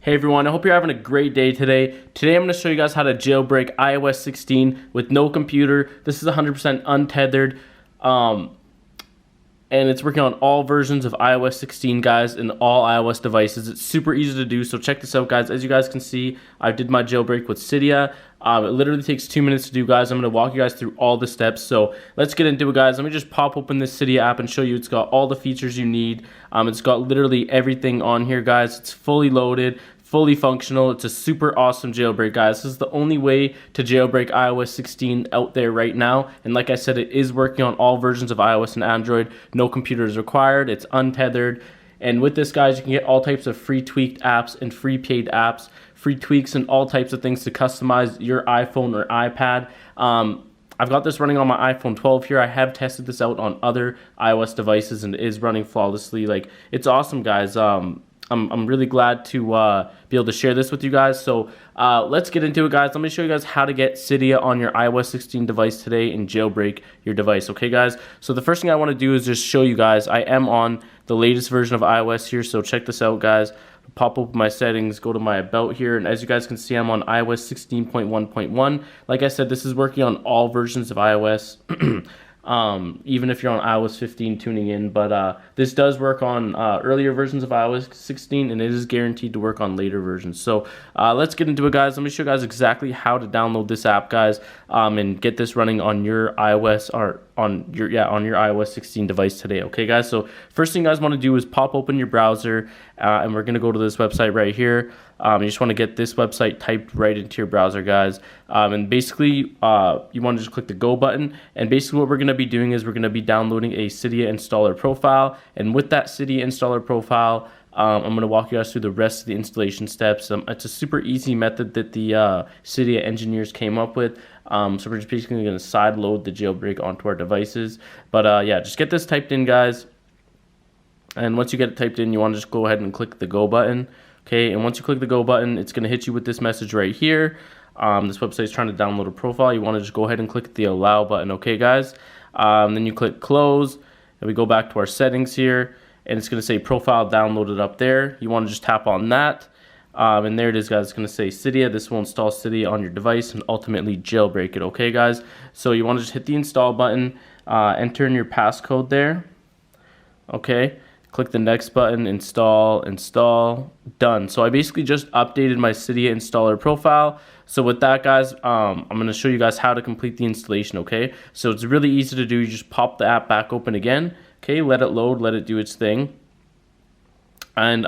Hey everyone, I hope you're having a great day today. Today I'm going to show you guys how to jailbreak iOS 16 with no computer. This is 100% untethered, and it's working on all versions of iOS 16, guys, and all iOS devices. It's super easy to do, so check this out, guys. As you guys can see, I did my jailbreak with Cydia. It literally takes 2 minutes to do, guys. I'm going to walk you guys through all the steps, so let's get into it, guys. Let me just pop open this Cydia app and show you it's got all the features you need. It's got literally everything on here, guys. It's fully loaded, fully functional. It's a super awesome jailbreak, guys. This is the only way to jailbreak iOS 16 out there right now, and like I said, it is working on all versions of iOS and Android. No computer is required. It's untethered, and with this, guys, you can get all types of free tweaked apps and free paid apps, free tweaks and all types of things to customize your iPhone or iPad. I've got this running on my iPhone 12 here. I have tested this out on other iOS devices and it is running flawlessly. Like, it's awesome, guys. I'm really glad to be able to share this with you guys. So let's get into it, guys. Let me show you guys how to get Cydia on your iOS 16 device today and jailbreak your device, okay, guys? So the first thing I want to do is just show you guys I am on the latest version of iOS here, so check this out, guys. Pop open my settings, go to my about here, and as you guys can see, I'm on iOS 16.1.1. Like I said, this is working on all versions of iOS. Even if you're on iOS 15 tuning in, but this does work on earlier versions of iOS 16, and it is guaranteed to work on later versions. So let's get into it, guys. Let me show you guys exactly how to download this app, guys, and get this running on your iOS or on your iOS 16 device today, okay, guys? So first thing you guys want to do is pop open your browser, and we're going to go to this website right here. You just want to get this website typed right into your browser, guys, and basically you want to just click the go button, and basically what we're going to be doing is we're going to be downloading a Cydia installer profile, and with that Cydia installer profile, I'm going to walk you guys through the rest of the installation steps. It's a super easy method that the Cydia engineers came up with. So we're just basically going to side load the jailbreak onto our devices. But yeah, just get this typed in, guys. And once you get it typed in, you want to just go ahead and click the go button. Okay, and once you click the go button, it's going to hit you with this message right here. This website is trying to download a profile. You want to just go ahead and click the allow button, okay, guys? Then you click close, and we go back to our settings here, and it's going to say profile downloaded up there. You want to just tap on that, and there it is, guys. It's going to say Cydia. This will install Cydia on your device and ultimately jailbreak it, okay, guys? So you want to just hit the install button, enter in your passcode there, okay? Click the next button, install, done. So I basically just updated my Cydia installer profile. So with that, guys, I'm going to show you guys how to complete the installation, okay? So it's really easy to do. You just pop the app back open again, okay? Let it load, let it do its thing. And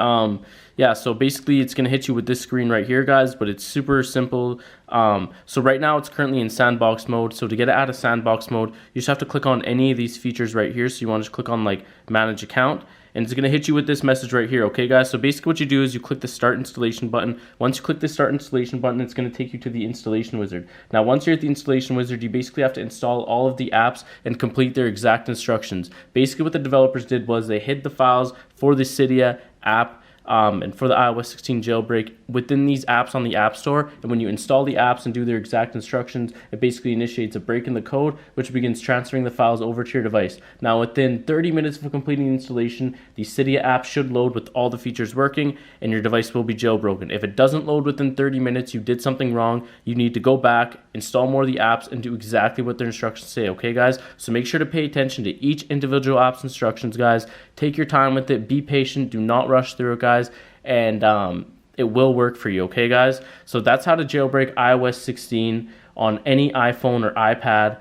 yeah, so basically it's going to hit you with this screen right here, guys, but it's super simple. So right now it's currently in sandbox mode. So to get it out of sandbox mode, you just have to click on any of these features right here. So you want to just click on like manage account, and it's going to hit you with this message right here, okay, guys? So basically what you do is you click the start installation button. Once you click the start installation button, it's going to take you to the installation wizard. Now once you're at the installation wizard, you basically have to install all of the apps and complete their exact instructions. Basically what the developers did was they hid the files for the Cydia app and for the iOS 16 jailbreak within these apps on the App Store, and when you install the apps and do their exact instructions, it basically initiates a break in the code, which begins transferring the files over to your device. Now within 30 minutes of completing the installation, the Cydia app should load with all the features working, and your device will be jailbroken. If it doesn't load within 30 minutes, you did something wrong. You need to go back, install more of the apps, and do exactly what their instructions say, okay, guys? So make sure to pay attention to each individual app's instructions, guys. Take your time with it. Be patient. Do not rush through it, guys. And it will work for you, okay, guys? So that's how to jailbreak iOS 16 on any iPhone or iPad.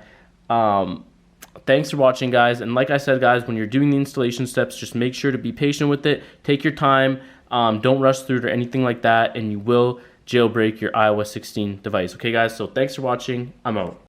Thanks for watching, guys. And like I said, guys, when you're doing the installation steps, just make sure to be patient with it. Take your time. Don't rush through it or anything like that, and you will jailbreak your iOS 16 device, okay, guys? So thanks for watching. I'm out.